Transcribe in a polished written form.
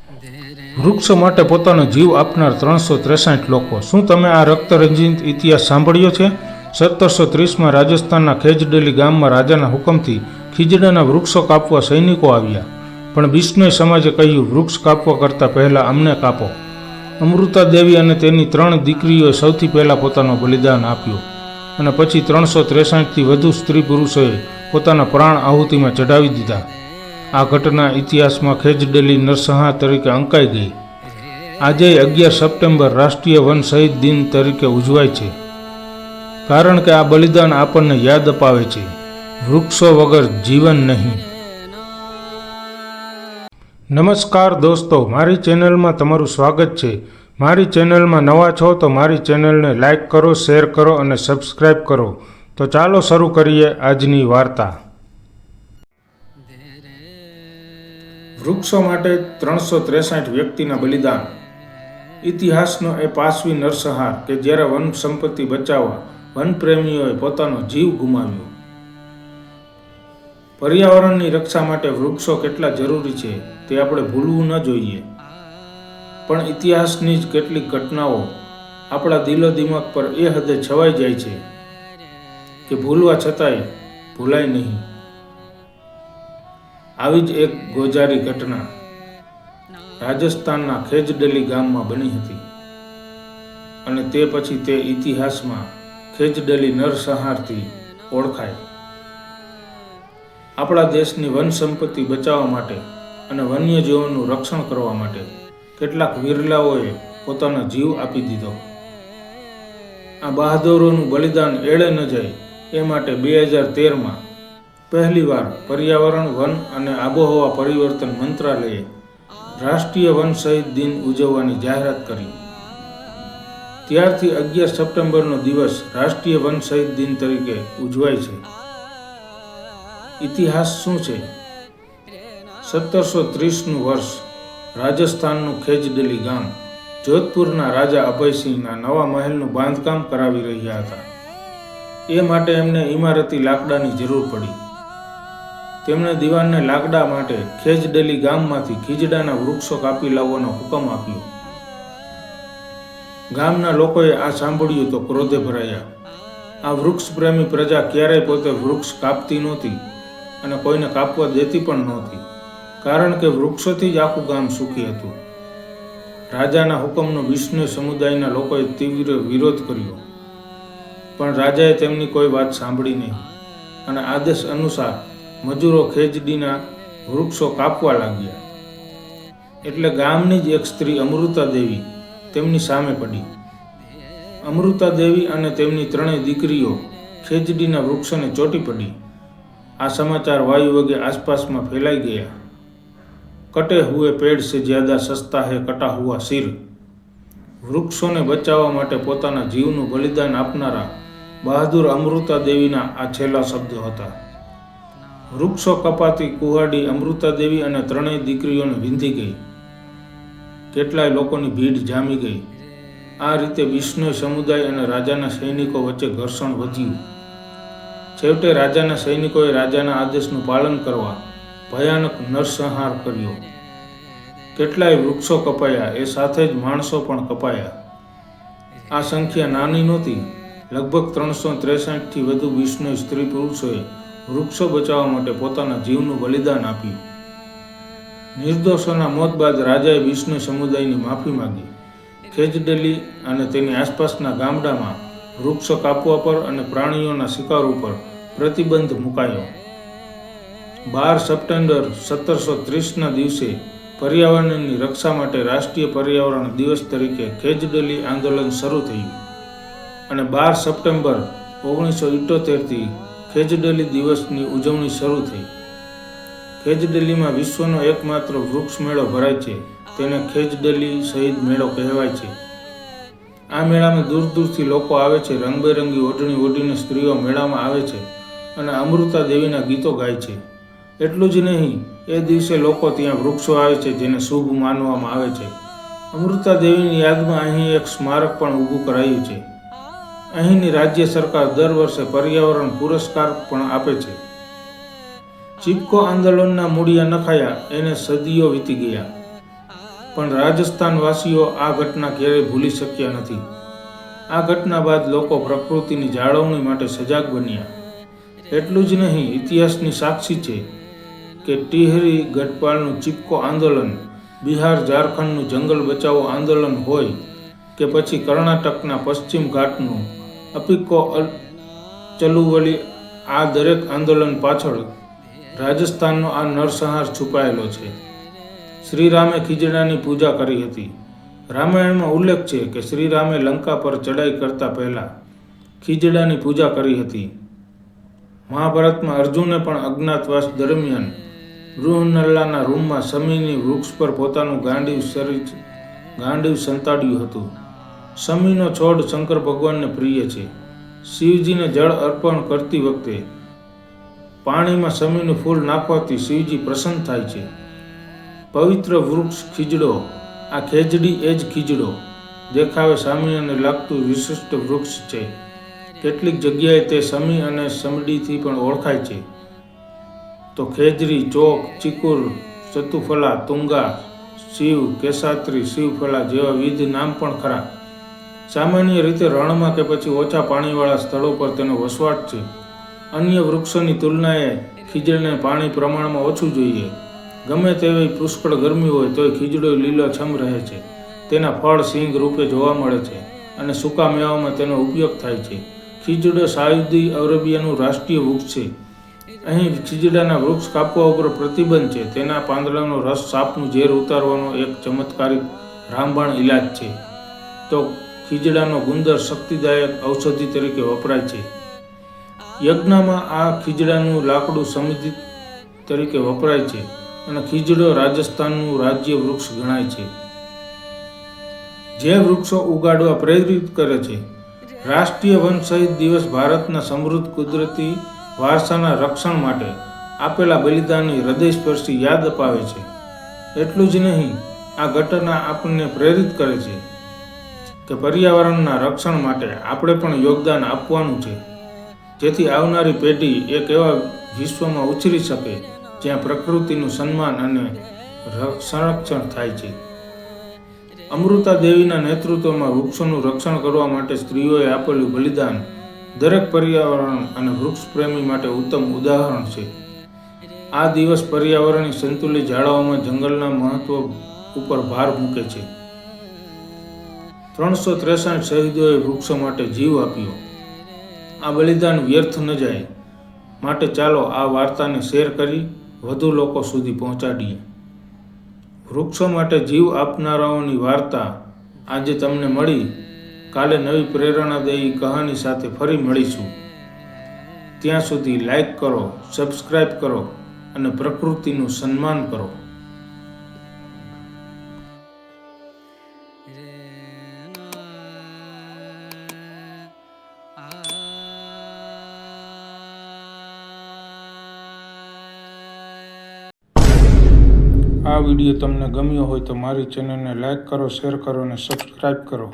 વૃક્ષ માટે પોતાનો જીવ આપનાર 363 લોકો. શું તમે આ રક્તરંજિત ઇતિહાસ સાંભળ્યો છે? 1730માં રાજસ્થાનના ખેજડેલી ગામમાં રાજાના હુકમથી ખીજડાના વૃક્ષો કાપવા સૈનિકો આવ્યા, પણ બિશ્નોઈ સમાજે કહ્યું, વૃક્ષ કાપવા કરતાં પહેલાં અમને કાપો. અમૃતા દેવી અને તેની 3 દીકરીઓએ સૌથી પહેલાં પોતાનું બલિદાન આપ્યું, અને પછી 363થી વધુ સ્ત્રી પુરુષોએ પોતાના પ્રાણ આહુતિમાં ચઢાવી દીધા. આ ઘટના ઇતિહાસમાં ખેજડેલી નરસંહાર તરીકે અંકાઈ ગઈ. આજે 11 સપ્ટેમ્બર રાષ્ટ્રીય વન શહીદ દિન તરીકે ઉજવાય છે, કારણ કે આ બલિદાન આપણને યાદ અપાવે છે, વૃક્ષો વગર જીવન નહીં. નમસ્કાર દોસ્તો, મારી ચેનલમાં તમારું સ્વાગત છે. મારી ચેનલમાં નવા છો તો મારી ચેનલને લાઈક કરો, શેર કરો અને સબસ્ક્રાઈબ કરો. તો ચાલો શરૂ કરીએ આજની વાર્તા. વૃક્ષો માટે 363 વ્યક્તિના બલિદાન. ઇતિહાસનો એ પાશવી નરસંહાર કે જ્યારે વન સંપત્તિ બચાવવા વનપ્રેમીઓએ પોતાનો જીવ ગુમાવ્યો. પર્યાવરણની રક્ષા માટે વૃક્ષો કેટલા જરૂરી છે તે આપણે ભૂલવું ન જોઈએ. પણ ઇતિહાસની જ કેટલીક ઘટનાઓ આપણા દિલો દિમાગ પર એ હદે છવાઈ જાય છે કે ભૂલવા છતાંય ભૂલાય નહીં. આવી જ એક ગોજારી ઘટના રાજસ્થાનના ખેજડેલી ગામમાં બની હતી, અને તે પછી તે ઇતિહાસમાં ખેજડેલી નરસંહારથી ઓળખાય. આપણા દેશની વન સંપત્તિ બચાવવા માટે અને વન્યજીવોનું રક્ષણ કરવા માટે કેટલાક વીરલાઓએ પોતાનો જીવ આપી દીધો. આ બહાદુરોનું બલિદાન એળે ન જાય એ માટે 2013માં પહેલીવાર પર્યાવરણ, વન અને આબોહવા પરિવર્તન મંત્રાલયે રાષ્ટ્રીય વન શહીદ દિન ઉજવવાની જાહેરાત કરી. ત્યારથી 11 સપ્ટેમ્બરનો દિવસ રાષ્ટ્રીય વન શહીદ દિન તરીકે ઉજવાય છે. ઇતિહાસ શું છે? 1730નું વર્ષ. રાજસ્થાનનું ખેજડેલી ગામ જોધપુરના રાજા અભયસિંહના નવા મહેલનું બાંધકામ કરાવી રહ્યા હતા. એ માટે એમને ઇમારતી લાકડાની જરૂર પડી. તેમણે દિવાનને લાકડા માટે ખેજડેલી ગામમાંથી ખીજડાના વૃક્ષો કાપી લાવવાનો હુકમ આપ્યો. ગામના લોકોએ આ સાંભળ્યું તો ક્રોધે ભરાયા. આ વૃક્ષ પ્રેમી પ્રજા ક્યારેય પોતે વૃક્ષ કાપતી નહોતી અને કોઈને કાપવા દેતી પણ નહોતી, કારણ કે વૃક્ષોથી જ આખું ગામ સુખી હતું. રાજાના હુકમનો બિશ્નોઈ સમુદાયના લોકોએ તીવ્ર વિરોધ કર્યો, પણ રાજાએ તેમની કોઈ વાત સાંભળી નહીં અને આદેશ અનુસાર મજૂરો ખેજડીના વૃક્ષો કાપવા લાગ્યા. એટલે ગામની જ એક સ્ત્રી અમૃતા દેવી તેમની સામે પડી. અમૃતા દેવી અને તેમની 3 દીકરીઓ ખેજડીના વૃક્ષોને ચોંટી પડી. આ સમાચાર વાયુ વગે આસપાસમાં ફેલાઈ ગયા. કટે હુએ પેડ સે જ્યાદા સસ્તા હે કટા હુઆ સિર. વૃક્ષોને બચાવવા માટે પોતાના જીવનું બલિદાન આપનારા બહાદુર અમૃતા દેવીના આ છેલ્લા શબ્દો હતા. વૃક્ષો કપાતી કુહાડી અમૃતા દેવી અને 3 દીકરીઓને વીંધી ગઈ. કેટલાય લોકોની ભીડ જામી ગઈ. આ રીતે બિશ્નોઈ સમુદાય અને રાજાના સૈનિકો વચ્ચે ઘર્ષણ વધ્યું. છેવટે રાજાના સૈનિકોએ રાજાના આદેશનું પાલન કરવા ભયાનક નરસંહાર કર્યો. કેટલાય વૃક્ષો કપાયા, એ સાથે જ માણસો પણ કપાયા. આ સંખ્યા નાની નહોતી. લગભગ 363થી વધુ બિશ્નોઈ સ્ત્રી પુરુષોએ વૃક્ષો બચાવવા માટે પોતાના જીવનું બલિદાન આપ્યું. નિર્દોષોના મોત બાદ રાજાએ બિશ્નોઈ સમુદાયની માફી માંગી. ખેજડેલી અને તેની આસપાસના ગામડામાં વૃક્ષો કાપવા પર અને પ્રાણીઓના શિકાર ઉપર પ્રતિબંધ મુકાયો. 12 સપ્ટેમ્બર 1730ના દિવસે પર્યાવરણની રક્ષા માટે રાષ્ટ્રીય પર્યાવરણ દિવસ તરીકે ખેજડેલી આંદોલન શરૂ થયું, અને 12 સપ્ટેમ્બર 1978થી ખેજડેલી દિવસની ઉજવણી શરૂ થઈ. ખેજડેલીમાં વિશ્વનો એકમાત્ર વૃક્ષ મેળો ભરાય છે. તેને ખેજડેલી શહીદ મેળો કહેવાય છે. આ મેળામાં દૂર દૂરથી લોકો આવે છે. રંગબેરંગી ઓઢણી ઓઢીને સ્ત્રીઓ મેળામાં આવે છે અને અમૃતા દેવીના ગીતો ગાય છે. એટલું જ નહીં, એ દિવસે લોકો ત્યાં વૃક્ષો આવે છે જેને શુભ માનવામાં આવે છે. અમૃતા દેવીની યાદમાં અહીં એક સ્મારક પણ ઊભું કરાયું છે. અહીંની રાજ્ય સરકાર દર વર્ષે પર્યાવરણ પુરસ્કાર પણ આપે છે. ચિપકો આંદોલનના મૂળિયા નખાયા એને સદીઓ વીતી ગયા. પણ રાજસ્થાનવાસીઓ આ ઘટના ક્યારેય ભૂલી શક્યા નથી. આ ઘટના બાદ લોકો પ્રકૃતિની જાળવણી માટે સજાગ બન્યા. એટલું જ નહીં, ઇતિહાસની સાક્ષી છે કે ટિહરી ગઢપાલનું ચિપકો આંદોલન, બિહાર ઝારખંડનું જંગલ બચાવો આંદોલન હોય કે પછી કર્ણાટકના પશ્ચિમ ઘાટનું અપિકો ચલુવલી, આ દરેક આંદોલન પાછળ રાજસ્થાનનો આ નરસંહાર છુપાયેલો છે. શ્રીરામે ખીજડાની પૂજા કરી હતી. રામાયણમાં ઉલ્લેખ છે કે શ્રીરામે લંકા પર ચડાઈ કરતા પહેલા ખીજડાની પૂજા કરી હતી. મહાભારતમાં અર્જુને પણ અજ્ઞાતવાસ દરમિયાન બૃહનલ્લાના રૂમમાં શમીની વૃક્ષ પર પોતાનું ગાંડીવ સંતાડ્યું હતું. શમીનો છોડ શંકર ભગવાનને પ્રિય છે. શિવજીને જળ અર્પણ કરતી વખતે પાણીમાં શમીનું ફૂલ નાખવાથી શિવજી પ્રસન્ન થાય છે. પવિત્ર વૃક્ષ ખીજડો, આ ખેજડી એ જ ખીજડો દેખાવે સામાન્ય લાગતું વિશિષ્ટ વૃક્ષ છે. કેટલીક જગ્યાએ તે સમી અને સમડીથી પણ ઓળખાય છે. તો ખેજરી, ચોક, ચીકુર, ચતુફલા, તુંગા, શિવ, કેસાત્રી, શિવફલા જેવા વિવિધ નામ પણ ખરા. સામાન્ય રીતે રણમાં કે પછી ઓછા પાણીવાળા સ્થળો પર તેનો વસવાટ છે. અન્ય વૃક્ષોની તુલનાએ ખીજડીને પાણી પ્રમાણમાં ઓછું જોઈએ. ગમે તેવી પુષ્કળ ગરમી હોય તોય ખીજડો લીલોછમ રહે છે. તેના ફળ સિંગ રૂપે જોવા મળે છે અને સૂકા મેવામાં તેનો ઉપયોગ થાય છે. ખીજડો સાઉદી અરેબિયાનું રાષ્ટ્રીય વૃક્ષ છે. અહીં ખીજડાના વૃક્ષ કાપવા ઉપર પ્રતિબંધ છે. તેના પાંદડાનો રસ સાપનું ઝેર ઉતારવાનો એક ચમત્કારિક રામબાણ ઇલાજ છે. તો ખીજડાનો ગુંદર શક્તિદાયક ઔષધિ તરીકે વપરાય છે. યજ્ઞમાં આ ખીજડાનું લાકડું સમિતિ તરીકે વપરાય છે અને ખીજડો રાજસ્થાનનું રાજ્ય વૃક્ષ ગણાય છે, જે વૃક્ષો ઉગાડવા પ્રેરિત કરે છે. રાષ્ટ્રીય વન શહીદ દિવસ ભારતના સમૃદ્ધ કુદરતી વારસાના રક્ષણ માટે આપેલા બલિદાનની હૃદયસ્પર્શી યાદ અપાવે છે. એટલું જ નહીં, આ ઘટના આપણને પ્રેરિત કરે છે કે પર્યાવરણના રક્ષણ માટે આપણે પણ યોગદાન આપવાનું છે, જેથી આવનારી પેઢી એક એવા વિશ્વમાં ઉછરી શકે જ્યાં પ્રકૃતિનું સન્માન અને સંરક્ષણ થાય છે. અમૃતા દેવીના નેતૃત્વમાં વૃક્ષોનું રક્ષણ કરવા માટે સ્ત્રીઓએ આપેલું બલિદાન દરેક પર્યાવરણ અને વૃક્ષ પ્રેમી માટે ઉત્તમ ઉદાહરણ છે. આ દિવસ પર્યાવરણની સંતુલિત જાળવવામાં જંગલના મહત્વ ઉપર ભાર મૂકે છે. 363 શહીદોએ વૃક્ષો માટે જીવ આપ્યો. આ બલિદાન વ્યર્થ ન જાય માટે ચાલો આ વાર્તાને શેર કરી વધુ લોકો સુધી પહોંચાડીએ. વૃક્ષો માટે જીવ આપનારાઓની વાર્તા આજે તમને મળી. કાલે નવી પ્રેરણાદાયી કહાની સાથે ફરી મળીશું. ત્યાં સુધી લાઈક કરો, સબસ્ક્રાઈબ કરો અને પ્રકૃતિનું સન્માન કરો. આ વિડીયો તમને ગમ્યો હોય તો મારી ચેનલને લાઈક કરો, શેર કરો અને સબસ્ક્રાઈબ કરો.